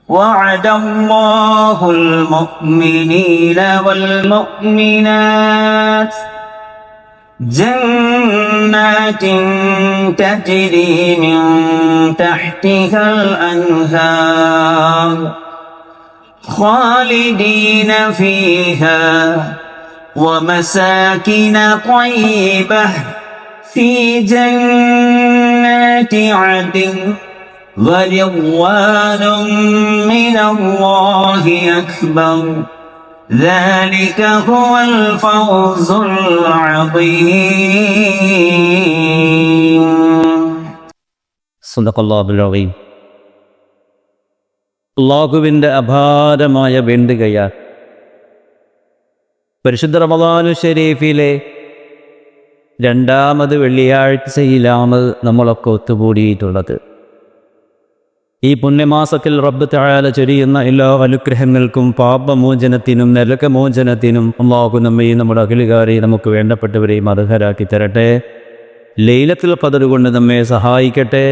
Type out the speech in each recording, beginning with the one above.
وعد الله المؤمنين والمؤمنات جنات تجري من تحتها الأنهار خالدين فيها ومساكن طيبة في جنات عدن ورضوان من الله أكبر ذلك هو الفوز العظيم. صدق الله العظيم. അല്ലാഹുവിൻ്റെ അപാരമായ വേണ്ടുകയാൽ പരിശുദ്ധ റമദാനു ശരീഫിലെ രണ്ടാമത് വെള്ളിയാഴ്ചയിലാണ് നമ്മളൊക്കെ ഒത്തുകൂടിയിട്ടുള്ളത്. ഈ പുണ്യമാസത്തിൽ റബ്ബ് തആല ചൊരിയുന്ന എല്ലാ അനുഗ്രഹങ്ങൾക്കും പാപമോചനത്തിനും നരകമോചനത്തിനും അല്ലാഹു നമ്മയും നമ്മുടെ അഖിലുകാരെയും നമുക്ക് വേണ്ടപ്പെട്ടവരെയും അർഹരാക്കി തരട്ടെ. ലൈലത്തുൽ ഖദർ കൊണ്ട് നമ്മെ സഹായിക്കട്ടെ,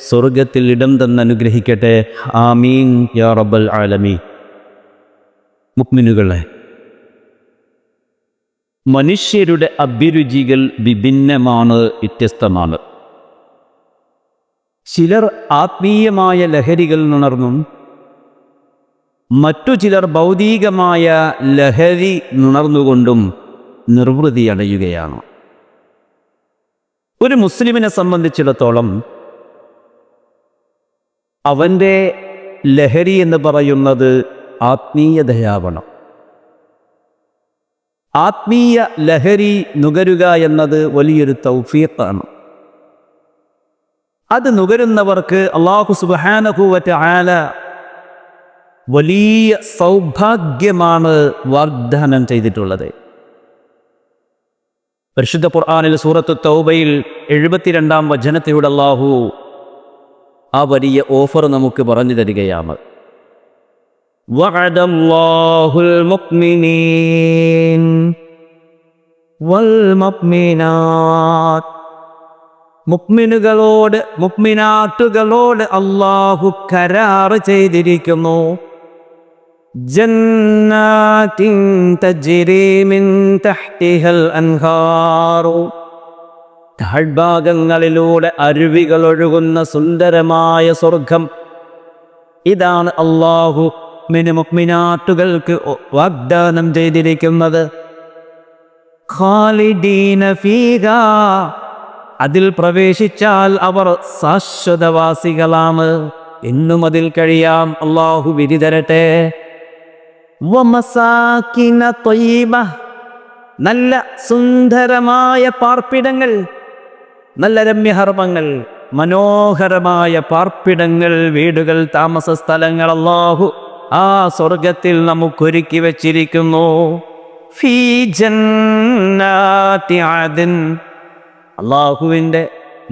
സ്വർഗത്തിൽ ഇടം തന്ന് അനുഗ്രഹിക്കട്ടെ. ആമീൻ യാ റബ്ബൽ ആലമീൻ. മുഅ്മിനുകളെ, മനുഷ്യരുടെ അഭിരുചികൾ വിഭിന്നമാണ്, വ്യത്യസ്തമാണ്. ചിലർ ആത്മീയമായ ലഹരികൾ നുണർന്നും മറ്റു ചിലർ ഭൗതികമായ ലഹരി നുണർന്നുകൊണ്ടും നിർവൃതി അടയുകയാണ്. ഒരു മുസ്ലിമിനെ സംബന്ധിച്ചിടത്തോളം അവൻ്റെ ലഹരി എന്ന് പറയുന്നത് ആത്മീയതയാവണം. ആത്മീയ ലഹരി നുകരുക എന്നത് വലിയൊരു തൗഫീഖാണ്. അത് നുകരുന്നവർക്ക് അല്ലാഹു സുബ്ഹാനഹു വ തആല വലിയ സൗഭാഗ്യമാണ് വാഗ്ദാനം ചെയ്തിട്ടുള്ളത്. പരിശുദ്ധ ഖുർആനിൽ സൂറത്തു തൗബയിൽ 72-ാം വചനത്തിലൂടെ അല്ലാഹു ആ വലിയ ഓഫർ നമുക്ക് പറഞ്ഞു തരികയാണ്. വഅദല്ലാഹുൽ മുഅ്മിനീൻ വൽ മുഅ്മിനാത്ത്. മുഅ്മിനുകളോട് മുഅ്മിനാത്തുകളോട് അല്ലാഹു കരാർ ചെയ്തിരിക്കുന്നു. ജന്നാത്തിൻ തജ്രി മിൻ തഹ്തിഹൽ അൻഹാറു. താഴ്ഭാഗങ്ങളിലൂടെ അരുവികൾ ഒഴുകുന്ന സുന്ദരമായ സ്വർഗം. ഇതാണ് അല്ലാഹു മുഅ്മിനാത്തുകൾക്ക് വാഗ്ദാനം ചെയ്തിരിക്കുന്നത്. ഖാലിദീന ഫീഹാ. അതിൽ പ്രവേശിച്ചാൽ അവർ ശാശ്വതവാസികളാണ്. എന്നും അതിൽ കഴിയാം. അല്ലാഹു വിധി തരട്ടെ. വമസാകിന ത്വയ്യിബ. നല്ല സുന്ദരമായ പാർപ്പിടങ്ങൾ, നല്ല രമ്യഹർമ്മങ്ങൾ, മനോഹരമായ പാർപ്പിടങ്ങൾ, വീടുകൾ, താമസ സ്ഥലങ്ങൾ അല്ലാഹു ആ സ്വർഗത്തിൽ നമുക്കൊരുക്കി വച്ചിരിക്കുന്നു. ഫീ ജന്നാതി അദൻ. അല്ലാഹുവിൻ്റെ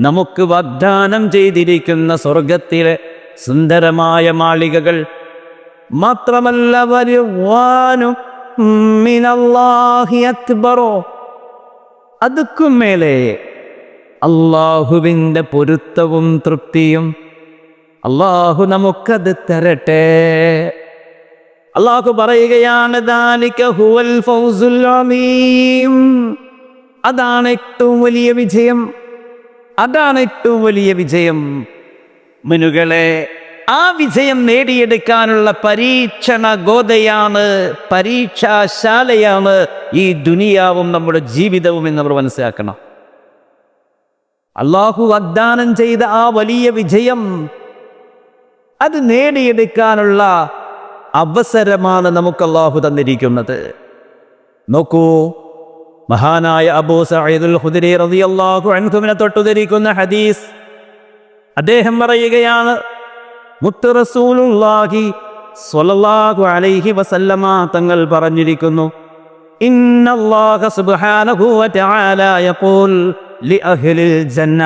നമുക്ക് വാഗ്ദാനം ചെയ്തിരിക്കുന്ന സ്വർഗത്തിലെ സുന്ദരമായ മാളികകൾ. മാത്രമല്ല വരിദ്വാനു മിനല്ലാഹി അക്ബറോ. അതുക്കും മേലെ അല്ലാഹുവിൻ്റെ പൊരുത്തവും തൃപ്തിയും. അല്ലാഹു നമുക്കത് തരട്ടെ. അല്ലാഹു പറയുകയാണ്, ദാലിക ഹുവൽ ഫൗസുൽ അലീം. അതാണ് ഏറ്റവും വലിയ വിജയം. അതാണ് ഏറ്റവും വലിയ വിജയം. മുഅ്മിനുകളെ, ആ വിജയം നേടിയെടുക്കാനുള്ള പരീക്ഷണ ഗോതയാണ്, പരീക്ഷാശാലയാണ് ഈ ദുനിയാവും നമ്മുടെ ജീവിതവും എന്ന് നമ്മൾ മനസ്സിലാക്കണം. അല്ലാഹു വാഗ്ദാനം ചെയ്ത ആ വലിയ വിജയം അത് നേടിയെടുക്കാനുള്ള അവസരമാണ് നമുക്ക് അല്ലാഹു തന്നിരിക്കുന്നത്. നോക്കൂ, മഹാനായ അബൂ സഈദുൽ ഖുദരി റളിയല്ലാഹു അൻഹുവിനെ തൊട്ടുദ്ധരിക്കുന്ന ഹദീസ്. അദ്ദേഹം പറയുകയാണ്, മുത്ത് റസൂലുള്ളാഹി സ്വല്ലല്ലാഹു അലൈഹി വസല്ലമ തങ്ങൾ പറഞ്ഞിരിക്കുന്നു, ഇന്നല്ലാഹ സുബ്ഹാനഹു വ തആല യഖൂൽ ലി അഹ്ലിൽ ജന്ന.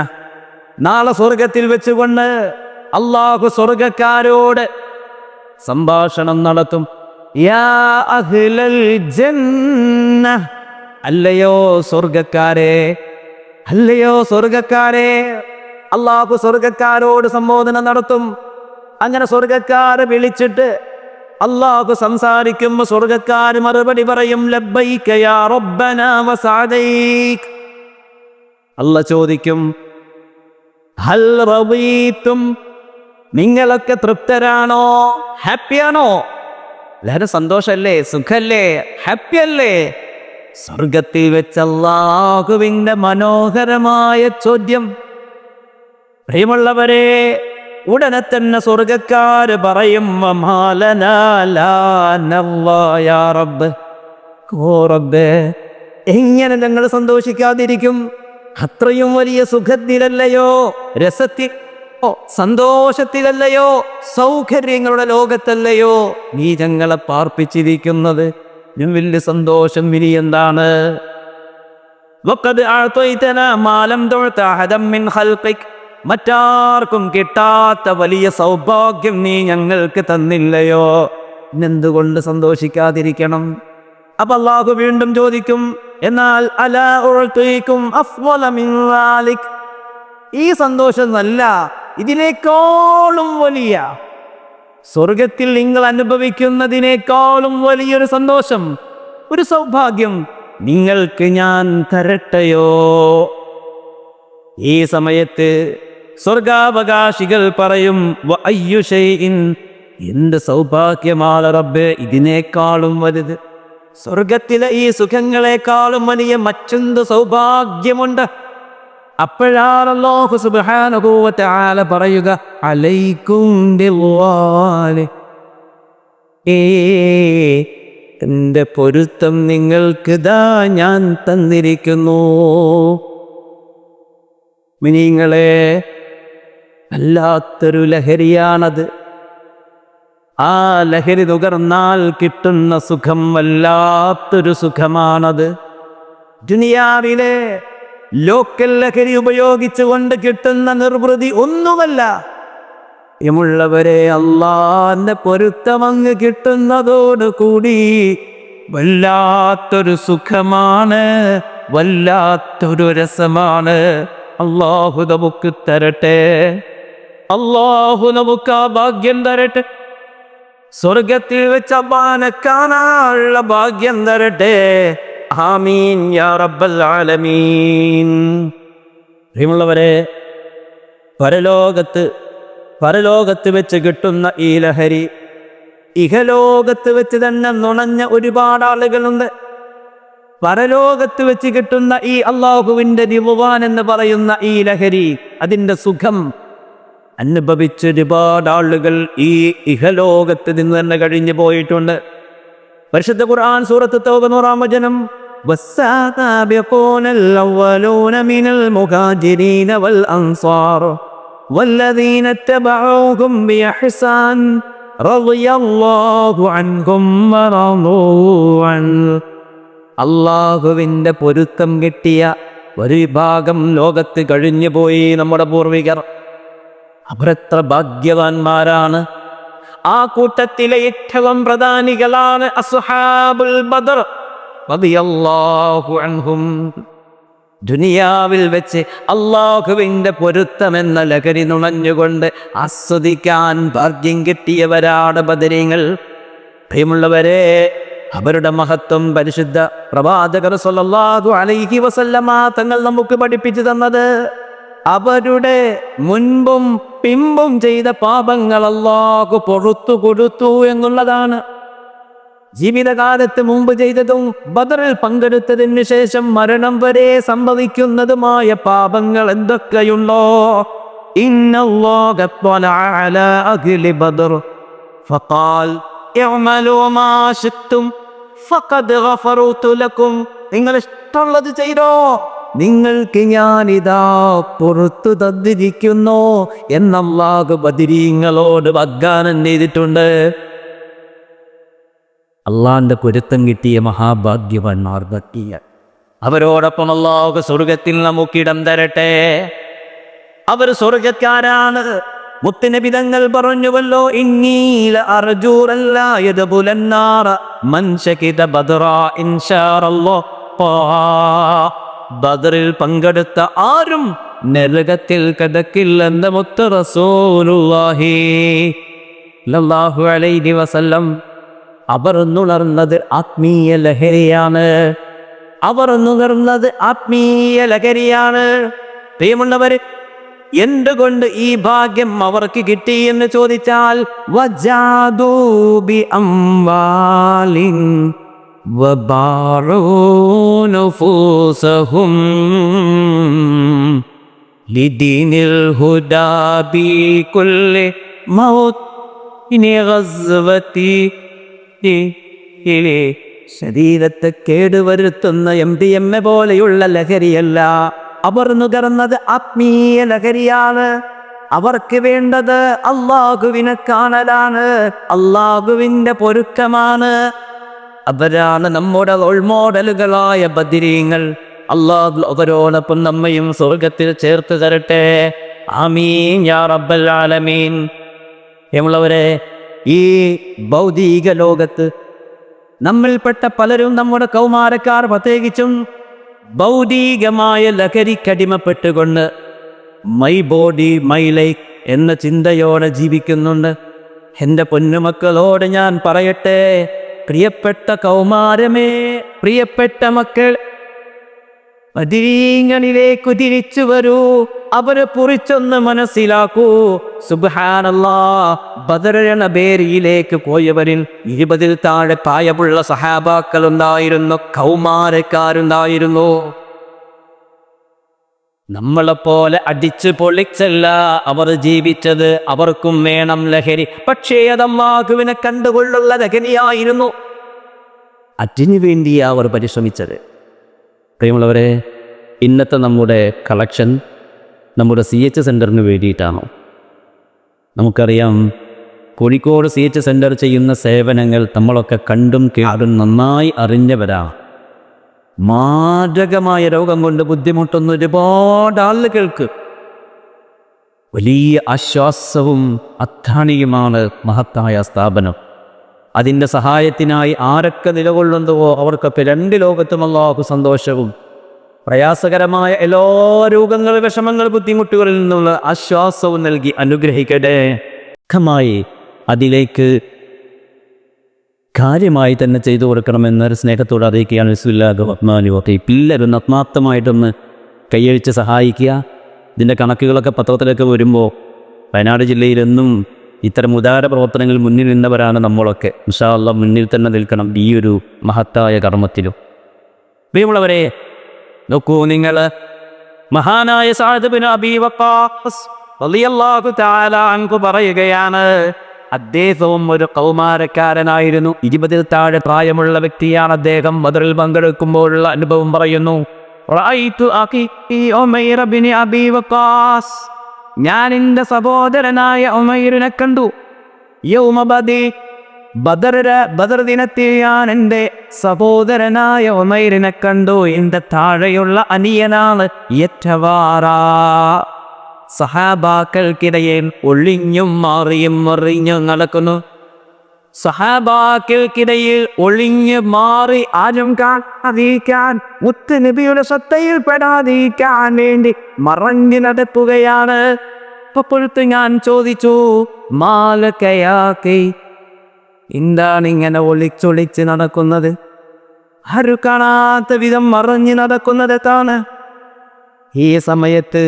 നാളെ സ്വർഗത്തിൽ വെച്ചുകൊണ്ട് അല്ലാഹു സ്വർഗക്കാരോട് സംഭാഷണം നടത്തും. യാ അഹ്ലൽ ജന്ന. അല്ലയോ സ്വർഗക്കാരെ, അല്ലയോ സ്വർഗക്കാരെ. അല്ലാഹു സ്വർഗക്കാരോട് സംബോധന നടത്തും. അങ്ങനെ സ്വർഗക്കാരെ വിളിച്ചിട്ട് അല്ലാഹു സംസാരിക്കുമ്പോൾ സ്വർഗക്കാര് മറുപടി പറയും ലബ്ബൈക യാ റബ്ബനാ വസഅദൈക്. അല്ലാഹ് ചോദിക്കും ഹൽ റളീതും, നിങ്ങളൊക്കെ തൃപ്തരാണോ, ഹാപ്പിയാണോ? എല്ലാവരും സന്തോഷല്ലേ, സുഖല്ലേ, ഹാപ്പി അല്ലേ? സ്വർഗത്തിൽ വെച്ച് അല്ലാഹുവിന്റെ മനോഹരമായ ചോദ്യം. പ്രിയമുള്ളവരെ, ഉടനെ തന്നെ സ്വർഗക്കാര് പറയും വമാലനാ ലാ നർളാ യാ റബ്ബ്. ഓ റബ്ബേ, എങ്ങനെ ഞങ്ങൾ സന്തോഷിക്കാതിരിക്കും? അത്രയും വലിയ സുഖത്തിലല്ലയോ, സന്തോഷത്തിലല്ലയോ, സൗകര്യങ്ങളുടെ ലോകത്തല്ലയോ നീ ഞങ്ങളെ പാർപ്പിച്ചിരിക്കുന്നത്? വലിയ സന്തോഷം ഇനി എന്താണ്? വഖദ് അഅതൈതനാ മാ ലം തുഅത അഹദൻ മിൻ ഖൽഖിക്, മറ്റാർക്കും കിട്ടാത്ത വലിയ സൗഭാഗ്യം നീ ഞങ്ങൾക്ക് തന്നില്ലയോ, എന്തുകൊണ്ട് സന്തോഷിക്കാതിരിക്കണം? അപ്പൊ അല്ലാഹു വീണ്ടും ചോദിക്കും, എന്നാൽ അലാ ഉഅതീകും അഫ്ളല മിൻ ദാലിക്, ഈ സന്തോഷം നല്ല ഇതിനേക്കാളും വലിയ, സ്വർഗത്തിൽ നിങ്ങൾ അനുഭവിക്കുന്നതിനേക്കാളും വലിയൊരു സന്തോഷം, ഒരു സൗഭാഗ്യം നിങ്ങൾക്ക് ഞാൻ തരട്ടെയോ? ഈ സമയത്ത് സ്വർഗാവകാശികൾ പറയും വഅയ്യു ശൈഇൻ, എന്ത് സൗഭാഗ്യമാണ് റബ്ബേ ഇതിനേക്കാളും വലുത്? സ്വർഗത്തിലെ ഈ സുഖങ്ങളെക്കാളും വലിയ മറ്റെന്ത് സൗഭാഗ്യമുണ്ട്? അപ്പോഴാണ് അല്ലാഹു സുബ്ഹാനഹു വ തആല പറയുക അലൈക്കും ബിൽവാലി, എൻ്റെ പൊരുത്തം നിങ്ങൾക്ക് ദാ ഞാൻ തന്നിരിക്കുന്നു. മിനിങ്ങളെ, വല്ലാത്തൊരു ലഹരിയാണത്. ആ ലഹരി നുകർന്നാൽ കിട്ടുന്ന സുഖം വല്ലാത്തൊരു സുഖമാണത്. ദുനിയാവിലെ ലോക്കൽ ലഹരി ഉപയോഗിച്ചുകൊണ്ട് കിട്ടുന്ന നിർവൃതി ഒന്നുമല്ല. യമുള്ളവരെ, അല്ലാഹുവിന്റെ പൊരുത്തമങ്ങ് കിട്ടുന്നതോടുകൂടി വല്ലാത്തൊരു സുഖമാണ്, വല്ലാത്തൊരു രസമാണ്. അല്ലാഹു നമുക്ക് തരട്ടെ, അല്ലാഹു നമുക്ക് ആ ഭാഗ്യം തരട്ടെ. സ്വർഗത്തിൽ വെച്ച് അല്ലാഹുവിനെ കാണാനുള്ള ഭാഗ്യം തരട്ടെ. ആമീൻ യാ റബ്ബൽ ആലമീൻ. പ്രിയമുള്ളവരെ, പരലോകത്ത് വെച്ച് കിട്ടുന്ന ഈ ലഹരി ഇഹലോകത്ത് വെച്ച് തന്നെ നുണഞ്ഞ ഒരുപാട് ആളുകളുണ്ട്. പരലോകത്ത് വെച്ച് കിട്ടുന്ന ഈ അല്ലാഹുവിൻ്റെ റിദ്വാൻ എന്ന് പറയുന്ന ഈ ലഹരി, അതിൻ്റെ സുഖം അനുഭവിച്ച് ഒരുപാട് ആളുകൾ ഈ ഇഹലോകത്ത് നിന്ന് തന്നെ കഴിഞ്ഞു പോയിട്ടുണ്ട്. പരിശുദ്ധ ഖുർആൻ സൂറത്ത് തൗബ 100-ാം വചനം, വസ്സാബിഖൂനൽ അവ്വലൂന മിനൽ മുഹാജിരീന വൽ അൻസാർ വല്ലദീന തബഊഹും ബിഇഹ്സാൻ റളിയല്ലാഹു അൻഹും വറളൂ അൻ. അല്ലാഹുവിൻ്റെ പൊരുത്തം കിട്ടിയ ഒരു വിഭാഗം ലോകത്ത് കഴിഞ്ഞു പോയി നമ്മുടെ പൂർവികർ. അവരെത്ര ഭാഗ്യവാന്മാരാണ്. ആ കൂട്ടത്തിലെ ഏറ്റവും പ്രധാനികളാണ് അസ്ഹാബുൽ ബദർ റളിയല്ലാഹു അൻഹും. ദുനിയാവിൽ വെച്ച് അല്ലാഹുവിൻ്റെ പൊരുത്തമെന്ന ലഹരി നുണഞ്ഞുകൊണ്ട് ആസ്വദിക്കാൻ ഭാഗ്യം കിട്ടിയവരാണ് ബദരീങ്ങൾ. പ്രിയമുള്ളവരെ, അവരുടെ മഹത്വം പരിശുദ്ധ പ്രവാചകർ സ്വല്ലല്ലാഹു അലൈഹി വസല്ലമ തങ്ങൾ നമുക്ക് പഠിപ്പിച്ചു തന്നത് അവരുടെ മുൻപും പിമ്പും ചെയ്ത പാപങ്ങൾ അല്ലാഹു പുറത്തു കൊടുത്തു എന്നുള്ളതാണ്. ജീവിതകാലത്ത് മുമ്പ് ചെയ്തതും ബദറിൽ പങ്കെടുത്തതിന് ശേഷം മരണം വരെ സംഭവിക്കുന്നതുമായ പാപങ്ങൾ എന്തൊക്കെയുണ്ടോ, ഇന്നല്ലാഹ ത്വലഅ അലാ അഹ്ലി ബദർ ഫഖാൽ ഇഅ്മലൂ മാ ശിഅ്തും ഫഖദ് ഗഫറതു ലക്കും. നിങ്ങൾ ഇഷ്ടമുള്ളത് ചെയ്തോ, നിങ്ങൾക്ക് ഞാനിതാ പുറത്തു തന്നിരിക്കുന്നു എന്നല്ലാഹു ബദരീങ്ങളോട് വാഗ്ദാനം ചെയ്തിട്ടുണ്ട്. അള്ളാന്റെ പൊരുത്തം കിട്ടിയ മഹാഭാഗ്യവാന്മാർ പറ്റിയ അവരോടൊപ്പം അല്ലാഹു സ്വർഗത്തിൽ നമുക്കിടം തരട്ടെ. അവർ സ്വർഗക്കാരാണ്. മുത്തുനബി തങ്ങൾ പറഞ്ഞുവല്ലോ, ഇന്നീല അർജൂറല്ലാ യദ്ബുലന്നാറ മൻ ശകിദ ബദറാ ഇൻഷാഅല്ലാഹ്. ബദറിൽ പങ്കെടുത്ത ആരും നരകത്തിൽ കടക്കില്ലെന്ന് മുത്ത് റസൂലുള്ളാഹി സല്ലല്ലാഹു അലൈഹി വസല്ലം അവർ നുണർന്നത് ആത്മീയ ലഹരിയാണ്. അവർ നുണർന്നത് ആത്മീയ ലഹരിയാണ്. പ്രിയമുള്ളവര്, എന്തുകൊണ്ട് ഈ ഭാഗ്യം അവർക്ക് കിട്ടി എന്ന് ചോദിച്ചാൽ വജാദൂ ബി അംവാലിൻ വബാറൂ നുഫൂസഹും ലിദീനിൽ ഹുദാ ബി കുല്ലി മൗത്തിനി ഗസ്വതി. ശരീരത്തെ കേടുവരുത്തുന്ന MDMA പോലെയുള്ള ലഹരിയല്ല. അവർ നുകർന്നത് ആത്മീയ ലഹരിയാണ്. അവർക്ക് വേണ്ടത് അള്ളാഹുവിനെ കാണലാണ്, അള്ളാഹുവിന്റെ പൊരുത്തമാണ്. അവരാണ് നമ്മുടെ റോൾ മോഡലുകളായ ബദരീങ്ങൾ. അള്ളാഹു അവരോടൊപ്പം നമ്മയും സ്വർഗത്തിൽ ചേർത്ത് തരട്ടെ. ആമീൻ യാ റബ്ബൽ ആലമീൻ. എന്നുള്ളവരെ, ഈ ഭൗതിക ലോകത്ത് നമ്മിൽപ്പെട്ട പലരും, നമ്മുടെ കൗമാരക്കാർ പ്രത്യേകിച്ചും, ഭൗതികമായ ലഹരിക്കടിമപ്പെട്ടുകൊണ്ട് മൈ ബോഡി മൈ ലൈഫ് എന്ന ചിന്തയോടെ ജീവിക്കുന്നുണ്ട്. എൻ്റെ പൊന്നുമക്കളോട് ഞാൻ പറയട്ടെ, പ്രിയപ്പെട്ട കൗമാരമേ, പ്രിയപ്പെട്ട മക്കൾ, ബദരീങ്ങളിലേക്ക് തിരിച്ചു വരൂ. അവരെ കുറിച്ചൊന്ന് മനസ്സിലാക്കൂ. സുബ്ഹാനല്ലാഹ്, ബദർ എന്ന ബേരിയിലേക്ക് പോയവരിൽ 20-ൽ താഴെ പ്രായമുള്ള സഹാബാക്കൾ ഉണ്ടായിരുന്നു, കൗമാരക്കാരുണ്ടായിരുന്നു. നമ്മളെപ്പോലെ അടിച്ചു പൊളിച്ചല്ല അവർ ജീവിച്ചത്. അവർക്കും വേണം ലഹരി, പക്ഷേ അത് അല്ലാഹുവിനെ കണ്ടുകൊണ്ടുള്ള ലഹരിയായിരുന്നു. അതിനു വേണ്ടിയാണ് അവർ പരിശ്രമിച്ചത്. പ്രിയമുള്ളവരെ, ഇന്നത്തെ നമ്മുടെ കളക്ഷൻ നമ്മുടെ CH സെൻ്ററിന് വേണ്ടിയിട്ടാണോ? നമുക്കറിയാം, കോഴിക്കോട് CH സെൻ്റർ ചെയ്യുന്ന സേവനങ്ങൾ നമ്മളൊക്കെ കണ്ടും കേട്ടും നന്നായി അറിഞ്ഞവരാണ്. മാരകമായ രോഗം കൊണ്ട് ബുദ്ധിമുട്ടുന്ന ഒരുപാട് ആളുകൾക്ക് വലിയ ആശ്വാസവും അത്താണിയുമാണ് മഹത്തായ സ്ഥാപനം. അതിൻ്റെ സഹായത്തിനായി ആരൊക്കെ നിലകൊള്ളുന്നുവോ അവർക്കൊക്കെ 2 ലോകത്തും അല്ലാഹു സന്തോഷവും പ്രയാസകരമായ എല്ലാ രോഗങ്ങൾ, വിഷമങ്ങൾ, ബുദ്ധിമുട്ടുകളിൽ നിന്നുള്ള ആശ്വാസവും നൽകി അനുഗ്രഹിക്കട്ടെ. അതിലേക്ക് കാര്യമായി തന്നെ ചെയ്തു കൊടുക്കണമെന്നൊരു സ്നേഹത്തോട് അറിയിക്കുകയാണ്. ബിസ്മില്ലാഹിർ റഹ്മാനിർ റഹീം. എല്ലാവരും ആത്മാർത്ഥമായിട്ടൊന്ന് കൈയഴിച്ച് സഹായിക്കുക. ഇതിൻ്റെ കണക്കുകളൊക്കെ പത്രത്തിലൊക്കെ വരുമ്പോൾ വയനാട് ജില്ലയിലെന്നും ഇത്തരം ഉദാര പ്രവർത്തനങ്ങൾ മുന്നിൽ നിന്നവരാണ് നമ്മളൊക്കെ. ഇൻഷാ അല്ലാഹ് മുന്നിൽ തന്നെ നിൽക്കണം ഈ ഒരു മഹത്തായ കർമ്മത്തിലും. പ്രിയമുള്ളവരെ, നോക്കൂ നിങ്ങൾ, മഹാനായ സഅദ് ബിൻ അബീ വഖാസ് റളിയല്ലാഹു തആല അൻഹു പറയുകയാണ്, അദ്ദേഹവും ഒരു കൗമാരക്കാരനായിരുന്നു. 20-ൽ താഴെ പ്രായമുള്ള വ്യക്തിയാണ് അദ്ദേഹം. ബദറിൽ പങ്കെടുക്കുമ്പോഴുള്ള അനുഭവം പറയുന്നു. റഅയ്തു അഖീ ഉമൈർ ബിൻ അബീ വഖാസ്, ഞാൻ എൻ്റെ സഹോദരനായ ഉമൈറിനെ കണ്ടു. യൗമ ബദർ ദിനത്തിൽ ഞാൻ എൻ്റെ സഹോദരനായ ഉമൈറിനെ കണ്ടു. എൻ്റെ താഴെയുള്ള അനിയനാണ് യറ്റവാറാ. സഹാബാക്കൾക്കിടയിൽ ഒളിഞ്ഞും മാറിയും മറിഞ്ഞും നടക്കുന്നു. സഹാബാക്കൾക്കിടയിൽ ഒളിഞ്ഞു മാറി ആരും കാണാതിരിക്കാൻ, മുത്തുനബിയുടെ ശ്രദ്ധയിൽ പെടാതിരിക്കാൻ വേണ്ടി മറഞ്ഞു നടക്കുകയാണ്. അപ്പോഴത്തെ ഞാൻ ചോദിച്ചു, മാലക്കയാക്കി, എന്താണ് ഇങ്ങനെ ഒളിച്ചൊളിച്ച് നടക്കുന്നത്? ആരും കാണാത്ത വിധം മറഞ്ഞു നടക്കുന്നതാണ്. ഈ സമയത്ത്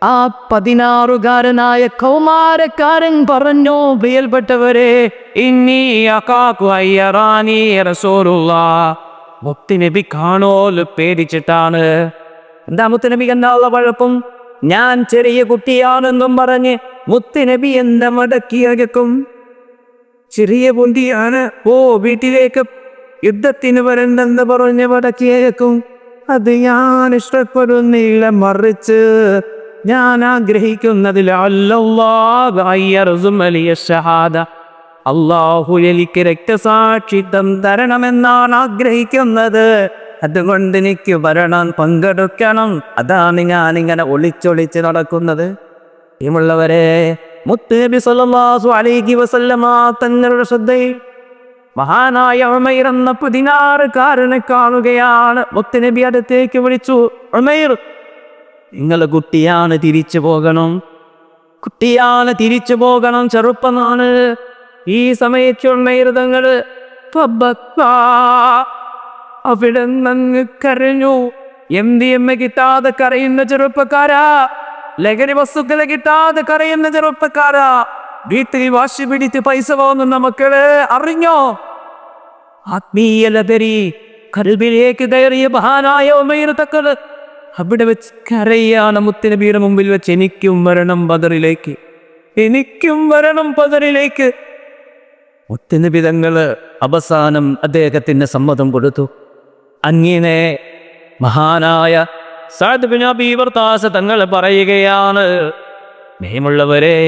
ആ 16-കാരനായ കൗമാരക്കാരൻ പറഞ്ഞു, പ്രിയപ്പെട്ടവരെ, ഇന്നി അഖാഫു അയ്യറാനി റസൂലുള്ളാഹ്, മുത്തുനബി കാണോല് പേടിച്ചിട്ടാണ്. എന്താ മുത്തുനബി എന്താ കുഴപ്പം? ഞാൻ ചെറിയ കുട്ടിയാണെന്നും പറഞ്ഞ് മുത്തുനബി എന്താ മടക്കിയകക്കും? ചെറിയ കുട്ടിയാണ്, ഓ വീട്ടിലേക്ക് യുദ്ധത്തിന് വരണ്ടെന്ന് പറഞ്ഞ് മടക്കിയകക്കും. അത് ഞാൻ ഇഷ്ടപ്പെടുന്നില്ല, മറിച്ച് ഞാൻ ആഗ്രഹിക്കുന്നതിൽ അല്ലാഹു എനിക്ക് രക്തസാക്ഷിത്വം തരണമെന്നാണ് ആഗ്രഹിക്കുന്നത്. അതുകൊണ്ട് എനിക്ക് വരണം, പങ്കെടുക്കണം. അതാണ് ഞാനിങ്ങനെ ഒളിച്ചൊളിച്ച് നടക്കുന്നത്. പ്രിയമുള്ളവരെ, മുത്തുനബി സല്ലല്ലാഹു അലൈഹി വസല്ലമ തങ്ങളുടെ ശ്രദ്ധയിൽ മഹാനായ ഉമൈർ എന്ന 16-കാരനെ കാണുകയാണ്. മുത്തുനബി അടുത്തേക്ക് വിളിച്ചു, ഉമൈർ, നിങ്ങൾ കുട്ടിയാണ്, തിരിച്ചു പോകണം. കുട്ടിയാണ്, തിരിച്ചു പോകണം, ചെറുപ്പമാണ്. ഈ സമയത്തുണ്ണയിരുതങ്ങള് അവിടെ നങ്ങ് കരഞ്ഞു. MDMA കിട്ടാതെ കരയുന്ന ചെറുപ്പക്കാരാ, ലഹരി വസ്തുക്കളെ കിട്ടാതെ കരയുന്ന ചെറുപ്പക്കാരാ, വീട്ടിൽ വാശി പിടിച്ച് പൈസ പോകുന്ന മക്കള് അറിഞ്ഞോ? ആത്മീയ ലഹരി കൽബിലേക്ക് കയറിയ മഹാനായ ഉമൈർ തങ്ങൾ അവിടെ വെച്ച് കരയാണ് മുത്തുനബിയുടെ മുമ്പിൽ വെച്ച്, എനിക്കും വരണം ബദറിലേക്ക്, എനിക്കും വരണം ബദറിലേക്ക്. മുത്തുനബി തങ്ങൾ അവസാനം അദ്ദേഹത്തിന് സമ്മതം കൊടുത്തു. അങ്ങനെ മഹാനായ സഅദ് ബിൻ അബീ വഖാസ് തങ്ങൾ പറയുകയാണ്, മേമുള്ളവരെ,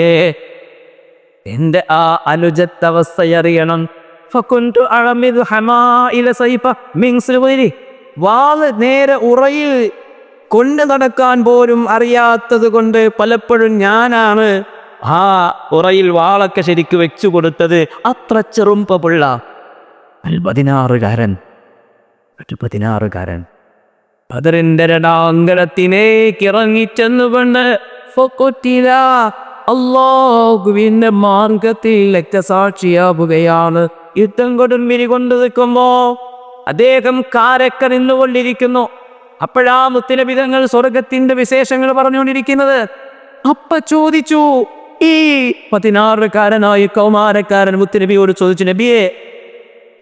എന്റെ ആ അനുജത്തവസ്ഥയറിയണം. ഫകുന്തു അഅമിദു ഹമാഇല സൈഫ മിൻ സിൽവരി, വാള് നേരെ ഉറയിൽ കൊണ്ട് നടക്കാൻ പോലും അറിയാത്തത് കൊണ്ട് പലപ്പോഴും ഞാനാണ് ആ ഉറയിൽ വാളൊക്കെ ശരിക്ക് വെച്ചു കൊടുത്തത്. അത്ര ചെറുപ്പമുള്ള 16-കാരൻ ബദറിന്റെ രണാങ്കണത്തിലേക്ക് ഇറങ്ങിച്ചെന്നുകൊണ്ട് അല്ലാഹുവിന്റെ മാർഗത്തിൽ രക്തസാക്ഷിയാവുകയാണ്. യുദ്ധം കൊടുമ്പിരി കൊണ്ടു നിൽക്കുമ്പോ അദ്ദേഹം കാരക്ക നിന്നുകൊണ്ടിരിക്കുന്നു. അപ്പോഴാ മുത്തുനബി തങ്ങൾ സ്വർഗത്തിന്റെ വിശേഷങ്ങൾ പറഞ്ഞുകൊണ്ടിരിക്കുന്നത്. അപ്പ ചോദിച്ചു, ഈ 16-കാരനായ കൗമാരക്കാരൻ മുത്തുനബിയോട് ചോദിച്ചു, നബിയെ,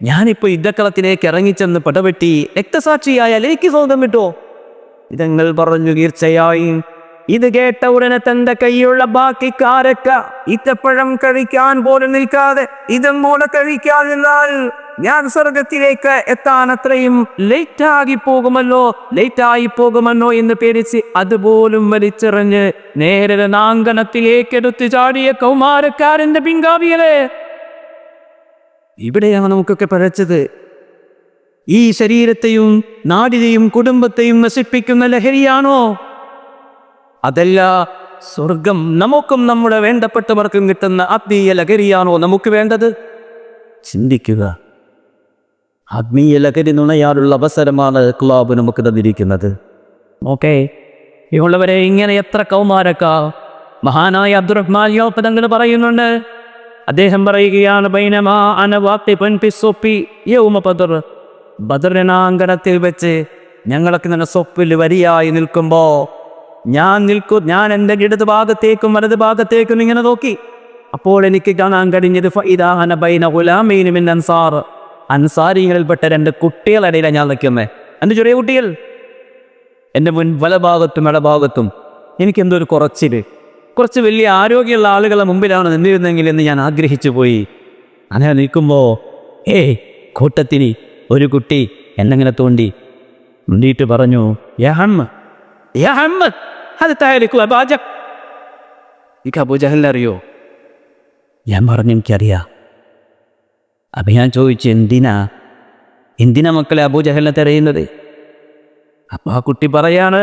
ഞാനിപ്പോ യുദ്ധക്കളത്തിലേക്ക് ഇറങ്ങിച്ചെന്ന് പടവെട്ടി രക്തസാക്ഷിയായാൽ എനിക്ക് സ്വന്തം കിട്ടോ? ഇതങ്ങൾ പറഞ്ഞു, തീർച്ചയായും. ഇത് കേട്ട ഉടനെ തന്റെ കൈയുള്ള ബാക്കി കാരക്ക ഈത്തപ്പഴം കഴിക്കാൻ പോലും നിൽക്കാതെ ഇതങ്ങോടെ കഴിക്കാതിരുന്നാൽ ഞാൻ സ്വർഗത്തിലേക്ക് എത്താൻ അത്രയും ലേറ്റായി പോകുമല്ലോ എന്ന് പേടിച്ച് അതുപോലും വലിച്ചെറിഞ്ഞ് നേരെ രണാങ്കണത്തിലേക്ക് എടുത്തു ചാടിയ കൗമാരക്കാരന്റെ പിൻഗാമികളെ, ഇവിടെയാണ് നമുക്കൊക്കെ പഴച്ചത്. ഈ ശരീരത്തെയും നാടിനെയും കുടുംബത്തെയും നശിപ്പിക്കുന്ന ലഹരിയാണോ? അതല്ല, സ്വർഗം നമുക്കും നമ്മുടെ വേണ്ടപ്പെട്ടവർക്കും കിട്ടുന്ന ആത്മീയ ലഹരിയാണോ നമുക്ക് വേണ്ടത്? ചിന്തിക്കുക. ആത്മീയ ലഹരി നുണയാനുള്ള അവസരമാണ് ക്ലാബ് നമുക്ക് തന്നിരിക്കുന്നത്. ഓക്കെ, ഇവളവരെ ഇങ്ങനെ എത്ര കൗമാരക്ക. മഹാനായ അബ്ദുറഹ്മാൻ യോഫ് തങ്ങൾ പറയുന്നുണ്ട്, അദ്ദേഹം പറയുകയാണ്, ബൈനമാ അന വാഖിഫൻ ഫിസ്സുഫി യൗമ ബദർ, ബദർ രണാങ്കണത്തിൽ വെച്ച് ഞങ്ങളൊക്കെ ഇങ്ങനെ സ്വപ്പിൽ വരിയായി നിൽക്കുമ്പോ ഞാൻ എൻ്റെ ഇടത് ഭാഗത്തേക്കും വലത് ഭാഗത്തേക്കും ഇങ്ങനെ നോക്കി. അപ്പോൾ എനിക്ക് കാണാൻ കഴിഞ്ഞത് ഫഇദാ അന ബൈന ഗുലാമൈനി മിൻ അൻസാർ, അൻസാരികളിൽപ്പെട്ട 2 കുട്ടികളിടയിലാണ് ഞാൻ നിൽക്കുന്നത്. എൻ്റെ ചെറിയ കുട്ടികൾ എൻ്റെ വലഭാഗത്തും ഇടഭാഗത്തും എനിക്കെന്തോ ഒരു കുറച്ച് വലിയ ആരോഗ്യമുള്ള ആളുകളെ മുമ്പിലാണ് നിന്നിരുന്നെങ്കിൽ എന്ന് ഞാൻ ആഗ്രഹിച്ചു പോയി. അങ്ങനെ നിൽക്കുമ്പോൾ കൂട്ടത്തിന് ഒരു കുട്ടി എന്നെങ്ങനെ തോണ്ടി മുണ്ടിയിട്ട് പറഞ്ഞു, അബൂജഹലിനെ അറിയോ? ഞാൻ പറഞ്ഞു, എനിക്കറിയാം. അപ്പൊ ഞാൻ ചോദിച്ചു, എന്തിനാ മക്കളെ അബൂജഹലിനെ തിരയുന്നത്? അപ്പൊ ആ കുട്ടി പറയാണ്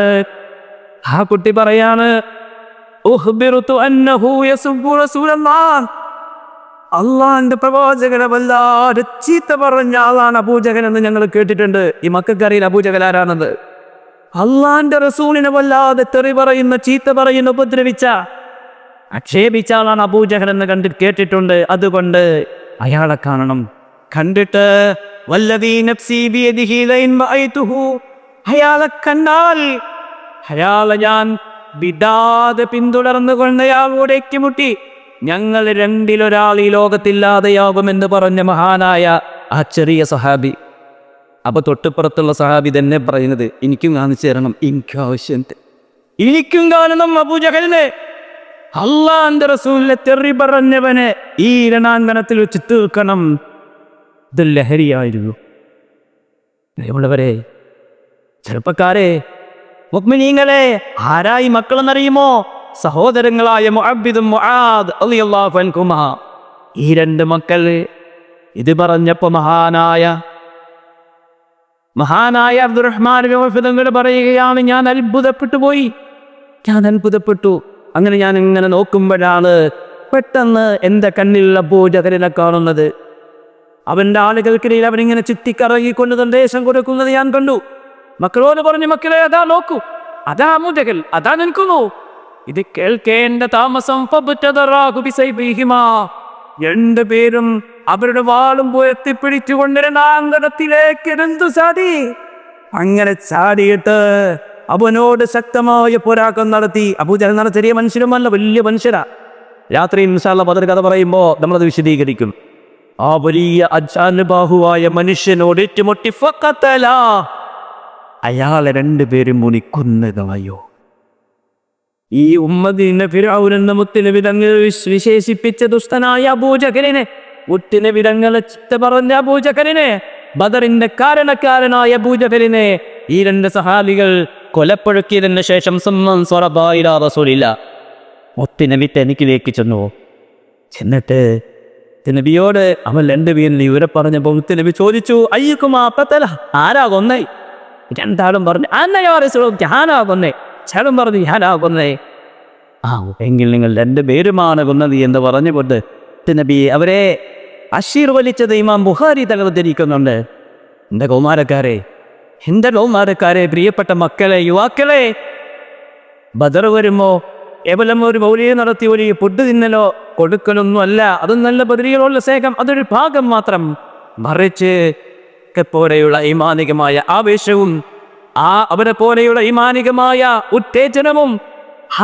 അള്ളാന്റെ പ്രവാചകനെ വല്ലാതെ ചീത്ത പറഞ്ഞ ആളാണ് അബൂജഹൽ എന്ന് ഞങ്ങൾ കേട്ടിട്ടുണ്ട്. ഈ മക്കൾക്കറിയില്ല അബൂജഹൽ ആരാണെന്ന്. അള്ളാന്റെ റസൂലിനെ വല്ലാതെ തെറി പറയുന്ന, ചീത്ത പറയുന്ന, ഉപദ്രവിച്ച, ആക്ഷേപിച്ച ആളാണ് അബൂജഹൽ എന്ന് കേട്ടിട്ടുണ്ട്. അതുകൊണ്ട് അയാളെ കാണണം. കണ്ടിട്ട് വല്ലദീ നഫ്സീ ബിയദിഹി ലൈൻ മഅയ്തുഹു, അയാളെ കണ്ടാൽ അയാളെ ഞാൻ വിടാതെ പിന്തുടർന്നുകൊണ്ട് അയാളോട് ഏറ്റുമുട്ടി ഞങ്ങൾ 2-ൽ-1 ഈ ലോകത്തില്ലാതെയാകുമെന്ന് പറഞ്ഞ മഹാനായ ആ ചെറിയ സഹാബി. അപ്പൊ തൊട്ടുപുറത്തുള്ള സഹാബി തന്നെ പറയുന്നത്, എനിക്കും കാണിച്ചു തരണം, എനിക്കും കാണണം അബൂജഹലിനെ, അള്ളാന്റെ റസൂലിനെ തെറി പറഞ്ഞവനെ ഈ രണാങ്കണത്തിൽ വെച്ച് തീർക്കണം. ഇത് ലഹരിയായിരുന്നു. പ്രിയമുള്ളവരെ, ചെറുപ്പക്കാരെ, മുഅ്മിനീങ്ങളെ, ആരായി മക്കളെന്നറിയുമോ? സഹോദരങ്ങളായ മുഅബ്ബിദും മുആദ് റളിയല്ലാഹു അൻഹുമാ. ഈ 2 മക്കൾ ഇത് പറഞ്ഞപ്പോ മഹാനായ അബ്ദുറഹ്മാൻ തങ്ങൾ പറയുകയാണ്, ഞാൻ അത്ഭുതപ്പെട്ടു. അങ്ങനെ ഞാൻ ഇങ്ങനെ നോക്കുമ്പോഴാണ് പെട്ടെന്ന് എൻ്റെ കണ്ണിലുള്ള അബൂജഹലിനെ കാണുന്നത്. അവൻ്റെ ആളുകൾക്കിടയിൽ അവനിങ്ങനെ ചുറ്റിക്കറങ്ങിക്കൊണ്ട് സന്ദേശം കൊടുക്കുന്നത് ഞാൻ കണ്ടു. മക്കളോട് പറഞ്ഞു, മക്കളെ, അതാ നോക്കൂ, അതാ അബൂജഹൽ, അതാ നിൽക്കുന്നു. ഇത് കേൾക്കേണ്ട താമസം രണ്ടുപേരും അവരുടെ വാളും ഉയർത്തിപ്പിടിച്ചുകൊണ്ടിരുന്ന അങ്കണത്തിലേക്ക് എന്തു ചാടി. അങ്ങനെ ചാടിയിട്ട് അവനോട് ശക്തമായ പോരാട്ടം നടത്തി. അബൂജഹൽ എന്ന ചെറിയ മനുഷ്യരുമല്ല, വലിയ മനുഷ്യരാ. രാത്രി ഇൻഷാ അല്ലാഹ് ബദർ കഥ പറയുമ്പോൾ നമ്മളത് വിശദീകരിക്കും. ആ വലിയ അജാനുബാഹുവായ മനുഷ്യനോട് ഏറ്റുമുട്ടി ഫഖതല, അയാളെ രണ്ടുപേരും മുനിക്കുന്നതായോ. ഈ ഉമ്മദിനെ ഫിർഔൻ എന്ന മുത്തുനബി തങ്ങൾ വിശേഷിപ്പിച്ച ദുഷ്ടനായ അബൂജഹലിനെ, മുത്തുനബി തങ്ങളെ ചീത്ത പറഞ്ഞ അബൂജഹലിനെ, ബദറിന്റെ കാരണക്കാരനായ അബൂജഹലിനെ ഈ രണ്ട് സഹാബികൾ കൊലപ്പെടുത്തിയതിന് ശേഷം മുത്തുനബി തനിക്കിലേക്ക് ചെന്നു. ചെന്നിട്ട് നബിയോട് അവൻ രണ്ടുപേരും ഇവരെ പറഞ്ഞപ്പോൾ മുത്തുനബി ചോദിച്ചു, അയ്യക്കുമാ പത്തല, ആരാ കൊന്നേ? രണ്ടാളും പറഞ്ഞു ഞാനാ കൊന്നേ. ചേടും പറഞ്ഞു ഞാനാ കൊന്നേ. എങ്കിൽ നിങ്ങൾ രണ്ടുപേരുമാണ് കൊന്നത് എന്ന് പറഞ്ഞുകൊണ്ട് നബി അവരെ ആശീർവദിച്ചത് ഇമാം ബുഖാരി തങ്ങൾ ഉദ്ധരിക്കുന്നുണ്ട്. എൻ്റെ കൗമാരക്കാരെ, പ്രിയപ്പെട്ട മക്കളെ, യുവാക്കളെ, ബദർ വരുമ്പോ കേവലം ഒരു മൗലിക നടത്തി ഒരു ഫുഡ് തിന്നലോ കൊടുക്കലൊന്നും അല്ല. അതും നല്ല ബദരികളുള്ള സ്നേഹം, അതൊരു ഭാഗം മാത്രം. മറിച്ച് പോലെയുള്ള ഈമാനികമായ ആവേശവും അവരെ പോലെയുള്ള ഈമാനികമായ ഉത്തേജനവും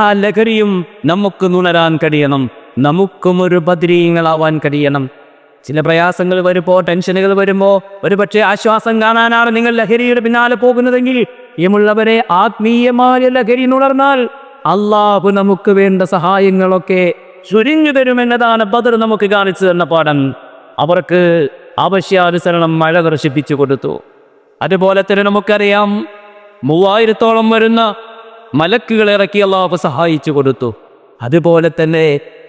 ആ ലഹരിയും നമുക്ക് നുണരാൻ കഴിയണം. നമുക്കും ഒരു ബദരീങ്ങളാവാൻ കഴിയണം. ചില പ്രയാസങ്ങൾ വരുമ്പോ, ടെൻഷനുകൾ വരുമ്പോ ഒരുപക്ഷെ ആശ്വാസം കാണാനാണ് നിങ്ങൾ ലഹരിയുടെ പിന്നാലെ പോകുന്നതെങ്കിൽ, ഇമുള്ളവരെ ആത്മീയമായ ലഹരി നുണർന്നാൽ അള്ളാഹു നമുക്ക് വേണ്ട സഹായങ്ങളൊക്കെ ചുരിഞ്ഞു തരുമെന്നതാണ് ബദർ നമുക്ക് കാണിച്ചു തന്ന പാഠം. അവർക്ക് ആവശ്യാനുസരണം മഴ വർഷിപ്പിച്ചു കൊടുത്തു. അതുപോലെ തന്നെ നമുക്കറിയാം 3000-ഓളം വരുന്ന മലക്കുകൾ ഇറക്കി അള്ളാഹു സഹായിച്ചു കൊടുത്തു. അതുപോലെ തന്നെ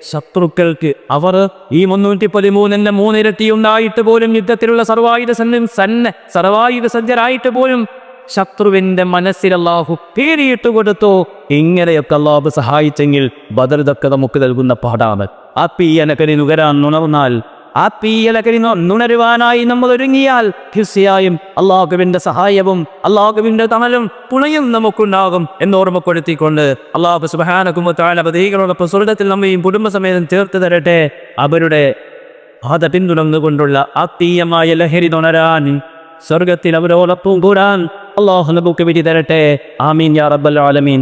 ശത്രുക്കൾക്ക് അവർ ഈ 313 3 ഉണ്ടായിട്ട് പോലും യുദ്ധത്തിലുള്ള സർവായുധ സജ്ജരായിട്ട് പോലും ശത്രുവിന്റെ മനസ്സിൽ അള്ളാഹു പേരിയിട്ട് കൊടുത്തു. ഇങ്ങനെയൊക്കെ അള്ളാഹു സഹായിച്ചെങ്കിൽ ബദർ ഇതൊക്കെ നമുക്ക് നൽകുന്ന പാഠാണ്. ആത്മീയലഹരി നുകരാൻ നുണർന്നാൽ, ആത്മീയലഹരി നുണരുവാനായി നമ്മൾ ഒരുങ്ങിയാൽ തീർച്ചയായും അള്ളാഹുവിന്റെ സഹായവും അള്ളാഹുവിന്റെ തണലും തുണയും നമുക്കുണ്ടാകും എന്നോർമ്മപ്പെടുത്തിക്കൊണ്ട് അള്ളാഹു സുബ്ഹാനഹു വ തആല ബദരീകളോടൊപ്പം സ്വർഗ്ഗത്തിൽ നമ്മയും കുടുംബസമേതം ചേർത്ത് തരട്ടെ. അവരുടെ പാത പിന്തുടർന്നുകൊണ്ടുള്ള ആത്മീയമായ ലഹരി നുണരാൻ, സ്വർഗത്തിൽ അവരോടൊപ്പം കൂടാൻ അള്ളാഹു നമുക്ക് വിധി തരട്ടെ. ആമീൻ യാ റബ്ബൽ ആലമീൻ.